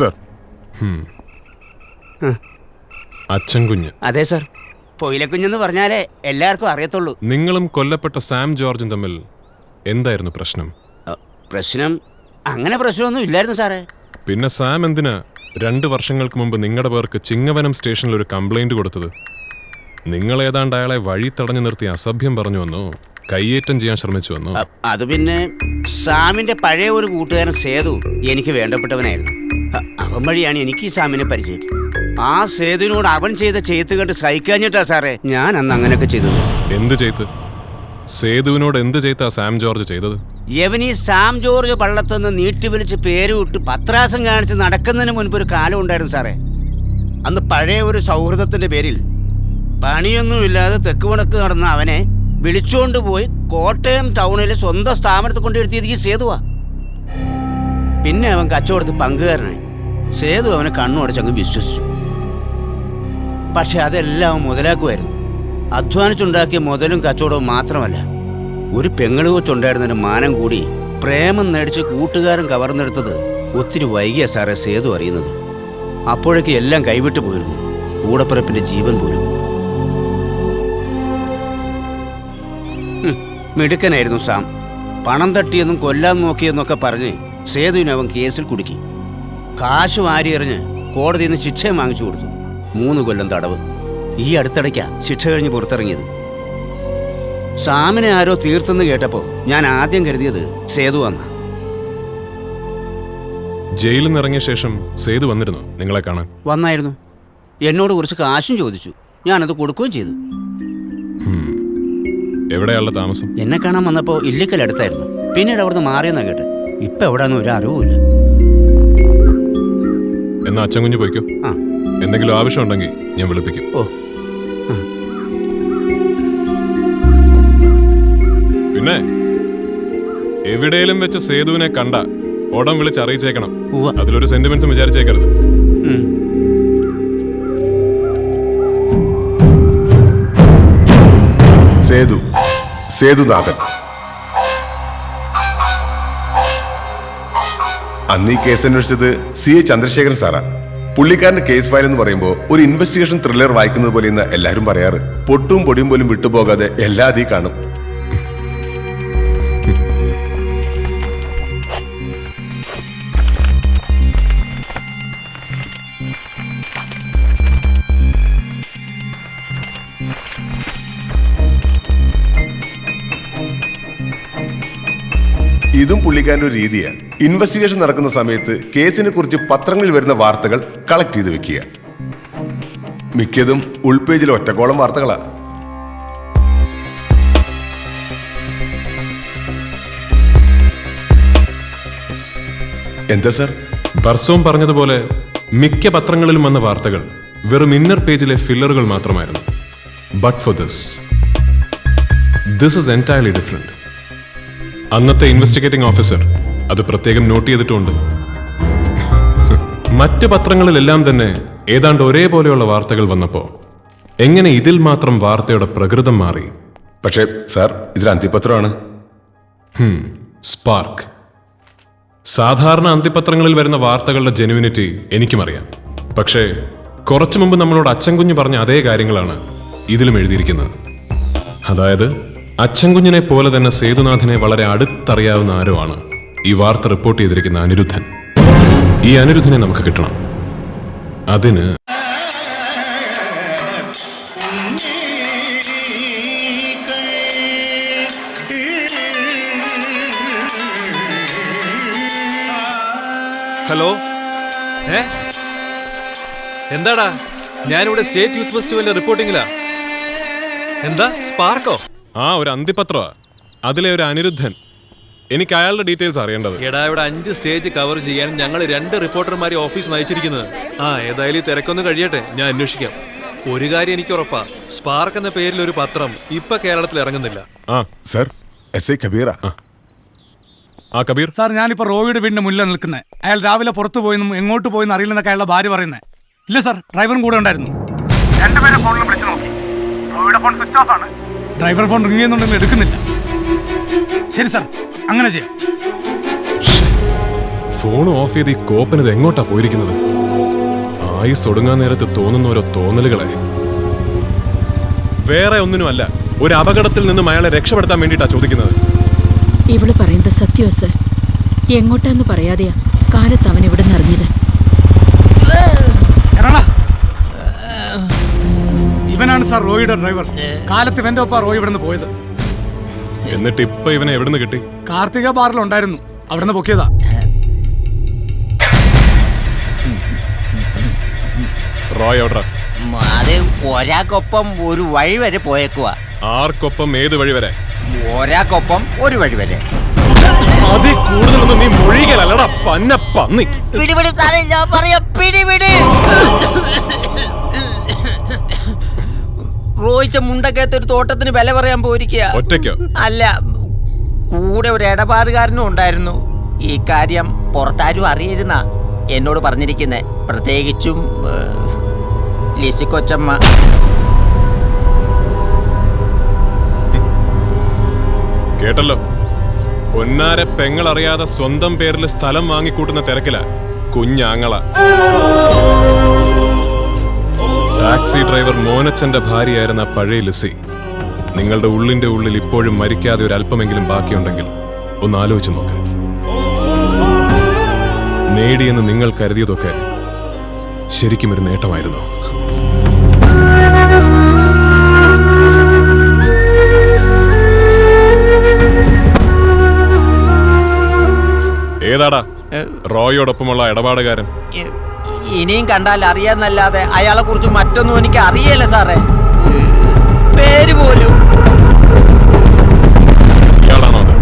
Sir. Achankunju. അതെ sir. പൊയിലക്കുഞ്ഞെന്ന് പറഞ്ഞാലേ എല്ലാവർക്കും അറിയത്തുള്ളൂ. നിങ്ങളും കൊല്ലപ്പെട്ട സാം ജോർജും തമ്മിൽ എന്തായിരുന്നു പ്രശ്നം? പ്രശ്നം അങ്ങനെ പ്രശ്നമൊന്നും ഇല്ലായിരുന്നു സാറേ. പിന്നെ സാം എന്തിനാ 2 വർഷങ്ങൾക്ക് മുമ്പ് നിങ്ങളുടെ പേർക്ക് ചിങ്ങവനം സ്റ്റേഷനിൽ ഒരു കംപ്ലൈന്റ് കൊടുത്തത്? നിങ്ങൾ ഏതാണ്ട് അയാളെ വഴി തടഞ്ഞു നിർത്തി അസഭ്യം പറഞ്ഞു വന്നോ, കയ്യേറ്റം ചെയ്യാൻ ശ്രമിച്ചു വന്നോ? അത് പിന്നെ സാമിന്റെ പഴയ ഒരു കൂട്ടുകാരൻ സേതു എനിക്ക് വേണ്ടപ്പെട്ടവനായിരുന്നു. അവൻ വഴിയാണ് എനിക്ക് ഈ സാമിനെ പരിചയം. ആ സേതുവിനോട് അവൻ ചെയ്ത ചെയ്ത്ത് കണ്ട് സഹിക്കാഞ്ഞിട്ടാ സാറേ ഞാൻ അന്ന് അങ്ങനെയൊക്കെ ചെയ്തത്. എന്ത് ചെയ്ത്ത്? സേതുവിനോട് എന്ത് ചെയ്താ സാം ജോർജ് ചെയ്തത്? യവനീ സാം ജോർജ് പള്ളത്തുനിന്ന് നീട്ടി വലിച്ച് പേര് വിട്ട് പത്രാസം കാണിച്ച് നടക്കുന്നതിന് മുൻപ് ഒരു കാലം ഉണ്ടായിരുന്നു സാറേ. അന്ന് പഴയ ഒരു സൗഹൃദത്തിന്റെ പേരിൽ പണിയൊന്നുമില്ലാതെ തെക്ക് വടക്ക് നടന്ന അവനെ വിളിച്ചുകൊണ്ട് പോയി കോട്ടയം ടൗണിലെ സ്വന്തം സ്ഥാപനത്തിൽ കൊണ്ടിരുത്തിയത് ഈ സേതുവാ. പിന്നെ അവൻ കച്ചവടത്തിൽ പങ്കുകാരനായി. സേതു അവനെ കണ്ണുടച്ചങ്ങ് വിശ്വസിച്ചു. പക്ഷെ അതെല്ലാം മുതലാക്കുമായിരുന്നു. അധ്വാനിച്ചുണ്ടാക്കിയ മുതലും കച്ചവടവും മാത്രമല്ല, ഒരു പെങ്ങള് വെച്ചുണ്ടായിരുന്നതിന് മാനം കൂടി പ്രേമം നേടിച്ച് കൂട്ടുകാരൻ കവർന്നെടുത്തത് ഒത്തിരി വൈകിയ സാറേ സേതു അറിയുന്നത്. അപ്പോഴേക്ക് എല്ലാം കൈവിട്ടു പോയിരുന്നു, കൂടപ്പിറപ്പിന്റെ ജീവൻ പോലും. മിടുക്കനായിരുന്നു സാം. പണം തട്ടിയെന്നും കൊല്ലാൻ നോക്കിയെന്നൊക്കെ പറഞ്ഞ് സേതുവിനെ അവൻ കേസിൽ കുടുക്കി. കാശ് വാരിയെറിഞ്ഞ് കോടതിയിൽ നിന്ന് ശിക്ഷയും വാങ്ങിച്ചു കൊടുത്തു. 3 കൊല്ലം തടവ്. ഈ അടുത്തിടയ്ക്കാ ശിക്ഷ കഴിഞ്ഞ് പുറത്തിറങ്ങിയത്. സാമിനെ ആരോ തീർത്തെന്ന് കേട്ടപ്പോ ഞാൻ ആദ്യം കരുതിയത് സേതു വന്ന. ജയിലിൽ നിന്ന് ഇറങ്ങിയ ശേഷം സേതു വന്നിരുന്നു നിങ്ങളെ കാണാൻ? വന്നായിരുന്നു. എന്നോട് കുറച്ച് കാശും ചോദിച്ചു. ഞാനത് കൊടുക്കുകയും ചെയ്തു. എവിടെയാളുടെ താമസം? എന്നെ കാണാൻ വന്നപ്പോ ഇല്ലിക്കൽ അടുത്തായിരുന്നു. പിന്നീട് അവിടുന്ന് മാറിയെന്നാ കേട്ട്. ഇപ്പൊ എവിടാന്ന് ഒരു അറിവുമില്ല. എന്നാ അച്ചൻകുഞ്ഞ് പോയിക്കോ. എന്തെങ്കിലും ആവശ്യം ഉണ്ടെങ്കിൽ ഞാൻ വിളിപ്പിക്കും. ഓ. പിന്നെ എവിടെയും വെച്ച് സേതുവിനെ കണ്ട ഉടൻ വിളിച്ച് അറിയിച്ചേക്കണം. അതിലൊരു സെന്റിമെന്റ്സും വിചാരിച്ചേക്കരുത്. സേതുനാഥൻ. അന്ന് ഈ കേസ് അന്വേഷിച്ചത് CA ചന്ദ്രശേഖരൻ സാറാ. പുള്ളിക്കാരന്റെ കേസ് ഫയൽ എന്ന് പറയുമ്പോൾ ഒരു ഇൻവെസ്റ്റിഗേഷൻ ത്രില്ലർ വായിക്കുന്നത് പോലെ ഇന്ന് എല്ലാവരും പറയാറ്. പൊട്ടും പൊടിയും പോലും വിട്ടുപോകാതെ എല്ലാ അതീ കാണും. ഇതും പുള്ളിക്കാരൻ്റെ ഒരു രീതിയാണ്. ഇൻവെസ്റ്റിഗേഷൻ നടക്കുന്ന സമയത്ത് കേസിനെ കുറിച്ച് പത്രങ്ങളിൽ വരുന്ന വാർത്തകൾ കളക്ട് ചെയ്ത് വെക്കുക. മിക്കതും ഉൾപേജിൽ ഒറ്റക്കോളം വാർത്തകളാ. എന്താ സാർ? ബർസോം പറഞ്ഞതുപോലെ മിക്ക പത്രങ്ങളിലും വന്ന വാർത്തകൾ വെറും ഇന്നർ പേജിലെ ഫില്ലറുകൾ മാത്രമായിരുന്നു. But for this is entirely different. അന്നത്തെ ഇൻവെസ്റ്റിഗേറ്റിംഗ് ഓഫീസർ അത് പ്രത്യേകം നോട്ട് ചെയ്തിട്ടുണ്ട്. മറ്റ് പത്രങ്ങളിലെല്ലാം തന്നെ ഏതാണ്ട് ഒരേപോലെയുള്ള വാർത്തകൾ വന്നപ്പോ എങ്ങനെ ഇതിൽ മാത്രം വാർത്തയുടെ പ്രകൃതം മാറി? പക്ഷേ സാർ, ഇതിൽ അന്തിപത്രമാണ്. സ്പാർക്ക്. സാധാരണ അന്തിപത്രങ്ങളിൽ വരുന്ന വാർത്തകളുടെ ജെനുവിനിറ്റി എനിക്കും അറിയാം. പക്ഷേ കുറച്ചു മുമ്പ് നമ്മളോട് അച്ചൻകുഞ്ഞ് പറഞ്ഞ അതേ കാര്യങ്ങളാണ് ഇതിലും എഴുതിയിരിക്കുന്നത്. അതായത് അച്ചൻകുഞ്ഞിനെ പോലെ തന്നെ സേതുനാഥിനെ വളരെ അടുത്തറിയാവുന്ന ആരോ ആണ് ഈ വാർത്ത റിപ്പോർട്ട് ചെയ്തിരിക്കുന്ന അനിരുദ്ധൻ. ഈ അനിരുദ്ധനെ നമുക്ക് കിട്ടണം. അതിന് ഹലോ, എന്താടാ? ഞാനിവിടെ സ്റ്റേറ്റ് യൂത്ത് ഫെസ്റ്റിവലിന്റെ റിപ്പോർട്ടിങ്ങിലാ. എന്താ സ്പാർക്കോ? ഒരു അന്തിപത്രമാ. അതിലെ ഒരു അനിരുദ്ധൻ. എനിക്ക് അയാളുടെ ഡീറ്റെയിൽസ് അറിയേണ്ടത്. എടാ, ഇവിടെ 5 സ്റ്റേജ് കവർ ചെയ്യാൻ ഞങ്ങൾ 2 റിപ്പോർട്ടർമാരെ ഓഫീസ് നയിച്ചിരിക്കുന്നത്. ഏതായാലും തിരക്കൊന്നും കഴിയട്ടെ, ഞാൻ അന്വേഷിക്കാം. ഒരു കാര്യം എനിക്ക് ഉറപ്പാ, സ്പാർക്ക് എന്ന പേരിൽ ഒരു പത്രം ഇപ്പൊ കേരളത്തിൽ ഇറങ്ങുന്നില്ല. Sir, SI കബീറ. കബീർ സാർ, ഞാനിപ്പോ റോവിയുടെ വീടിന്റെ മുന്നിൽ നിൽക്കുന്നത്. അയാൾ രാവിലെ പുറത്തു പോയെന്നും എങ്ങോട്ട് പോയെന്ന് അറിയില്ലെന്നൊക്കെ അയാളുടെ ഭാര്യ പറയുന്നത്. ഇല്ല സാർ, ഡ്രൈവറും കൂടെ ഉണ്ടായിരുന്നു. ഡ്രൈവർ ഫോൺ റിംഗ് ചെയ്യുന്നുണ്ടെങ്കിൽ എടുക്കുന്നില്ല. ശരി സാർ, അങ്ങനെ ചെയ്യാം. ഫോൺ ഓഫ് ചെയ്ത് ഈ കോപ്പനിത് എങ്ങോട്ടാ പോയിരിക്കുന്നത്? ആയുസ് ഒടുങ്ങാൻ നേരത്ത് തോന്നുന്ന ഓരോ തോന്നലുകളെ. വേറെ ഒന്നിനുമല്ല, ഒരു അപകടത്തിൽ നിന്നും അയാളെ രക്ഷപ്പെടുത്താൻ വേണ്ടിയിട്ടാ ചോദിക്കുന്നത്. ഇവള് പറയുന്നത് സത്യോ സർ? എങ്ങോട്ടാന്ന് പറയാതെയാ കാലത്ത് അവൻ ഇവിടെ നിറഞ്ഞത്. ഇവനാണ് സാർ റോയിയുടെ ഡ്രൈവർ. കാലത്ത് ഇവന്റെ ഒപ്പം റോയ് ഇവിടുന്ന് പോയത്. എന്നിട്ട് ഇപ്പൊ ഇവനെ എവിടുന്ന് കിട്ടി? കാർത്തിക ബാറിലുണ്ടായിരുന്നു, അവിടുന്ന് പൊക്കിയതാ. റോയ് എവിടാ? അത് ഒരാൾക്കൊപ്പം ഒരു വഴി വരെ പോയേക്കുവാ. ആർക്കൊപ്പം ഏത് വഴി വരെ? ഒരാൾക്കൊപ്പം ഒരു വഴി വരെ. അതിൽ കൂടുതലൊന്നും നീ മൊഴികളല്ലടാ പന്ന പന്നി. പിടിപിടി സാറേ, ഞാൻ പറയാം, പിടിപിടി. റോയിച്ച മുണ്ടക്കകത്ത് ഒരു തോട്ടത്തിന് വില പറയാൻ പോയിരിക്കുക. ഒറ്റയ്ക്കോ? അല്ല, കൂടെ ഒരു ഇടപാടുകാരനും ഉണ്ടായിരുന്നു. ഈ കാര്യം പുറത്താരും അറിയരുന്ന എന്നോട് പറഞ്ഞിരിക്കുന്നേ, പ്രത്യേകിച്ചും ലിസി കൊച്ചമ്മ. കേട്ടല്ലോ, പൊന്നാര പെങ്ങളറിയാതെ സ്വന്തം പേരിൽ സ്ഥലം വാങ്ങിക്കൂട്ടുന്ന തിരക്കില കുഞ്ഞാങ്ങള. ടാക്സി ഡ്രൈവർ മോനച്ചന്റെ ഭാര്യയായിരുന്ന പഴയ ലിസി നിങ്ങളുടെ ഉള്ളിന്റെ ഉള്ളിൽ ഇപ്പോഴും മരിക്കാതെ ഒരു അല്പമെങ്കിലും ബാക്കിയുണ്ടെങ്കിൽ ഒന്ന് ആലോചിച്ച് നോക്ക്. നേടിയെന്ന് നിങ്ങൾ കരുതിയതൊക്കെ ശരിക്കും ഒരു നേട്ടമായിരുന്നു. ഏതാടാ റോയോടൊപ്പമുള്ള ഇടപാടുകാരൻ? ഇനിയും കണ്ടാൽ അറിയാന്നല്ലാതെ അയാളെ കുറിച്ച് മറ്റൊന്നും എനിക്ക് അറിയില്ല സാറേ, പേര് പോലും. ഇയാളാണോ അത്?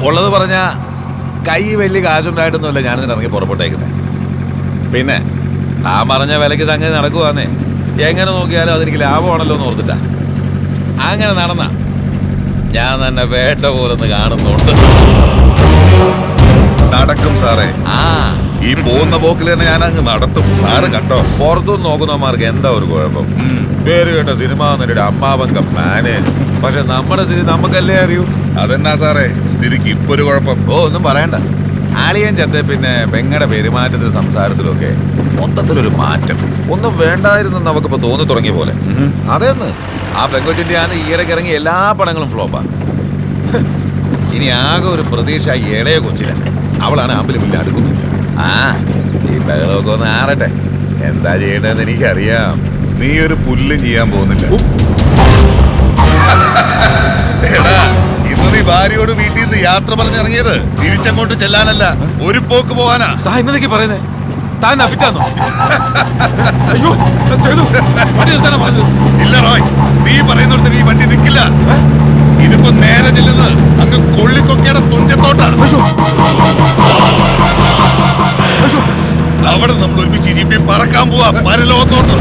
ഉള്ളത് പറഞ്ഞ കൈ വലിയ കാശുണ്ടായിട്ടൊന്നുമല്ല ഞാനിതിന് ഇറങ്ങി പുറപ്പെട്ടേക്കുന്നത്. പിന്നെ താൻ പറഞ്ഞ വിലയ്ക്ക് സംഗതി നടക്കുവാന്നേ, എങ്ങനെ നോക്കിയാലും അതെനിക്ക് ലാഭമാണല്ലോ എന്ന് ഓർത്തിട്ടാ അങ്ങനെ നടന്ന ഞാൻ തന്നെ വേട്ട പോലൊന്ന് കാണുന്നുണ്ട്. നടക്കും സാറേ. ആ, ഈ പോകുന്ന പോക്കിൽ തന്നെ ഞാൻ അങ്ങ് നടത്തും. സാറ് കണ്ടോ? പുറത്തുനിന്ന് നോക്കുന്നവന്മാർക്ക് എന്താ ഒരു കുഴപ്പം? പേര് കേട്ട സിനിമാ നടിയുടെ അമ്മാവങ്ക മാനേജ്. പക്ഷെ നമ്മുടെ സ്ഥിതി നമുക്കല്ലേ അറിയൂ. അതെന്നാ സാറേ സ്ഥിതിക്ക് ഇപ്പൊ ഒരു കുഴപ്പം? ഓ, ഒന്നും പറയണ്ട. ആളിയൻ ചത്തെ പിന്നെ പെങ്ങടെ പെരുമാറ്റത്തിലും സംസാരത്തിലൊക്കെ മൊത്തത്തിലൊരു മാറ്റം. ഒന്നും വേണ്ടായിരുന്നെന്ന് നമുക്കിപ്പോ തോന്നി തുടങ്ങിയ പോലെ. അതേന്ന് ആ പെങ്കൊച്ചിന്റെ ആണ് ഈയിടയ്ക്ക് ഇറങ്ങി എല്ലാ പടങ്ങളും ഫ്ലോപ്പാ. ഇനി ആകെ ഒരു പ്രതീക്ഷ ഇളയ കൊച്ചില. അവളാണ് ആമ്പിലും ഇല്ല അടുക്കുന്നില്ല. ആ, ഈ ബഹളമൊക്കെ ഒന്ന് ആറട്ടെ. എന്താ ചെയ്യേണ്ടതെന്ന് എനിക്കറിയാം. നീ ഒരു പുല്ലും ചെയ്യാൻ പോകുന്നില്ല. എടാ, ഇന്ന് നീ ഭാര്യയോട് വീട്ടിൽ നിന്ന് യാത്ര പറഞ്ഞിറങ്ങിയത് തിരിച്ചങ്ങോട്ട് ചെല്ലാനല്ല, ഒരു പോക്ക് പോവാനാ. താൻ എന്നതൊക്കെ പറയുന്നേ? താൻ അഭിറ്റാന്നോ? ഇല്ല റോയ്, നീ പറയുന്നിടത്ത് ഈ വണ്ടി നിൽക്കില്ല. ഇതിപ്പോ നേരെ ചെല്ലുന്നത് അങ്ങ് കൊള്ളിക്കൊക്കെയുടെ തുഞ്ചത്തോട്ടാ. അവിടെ നമ്മൾ ഒരുമിച്ച് ഇരിപ്പി പറക്കാൻ പോവാ പരലോകത്തോട്ട്.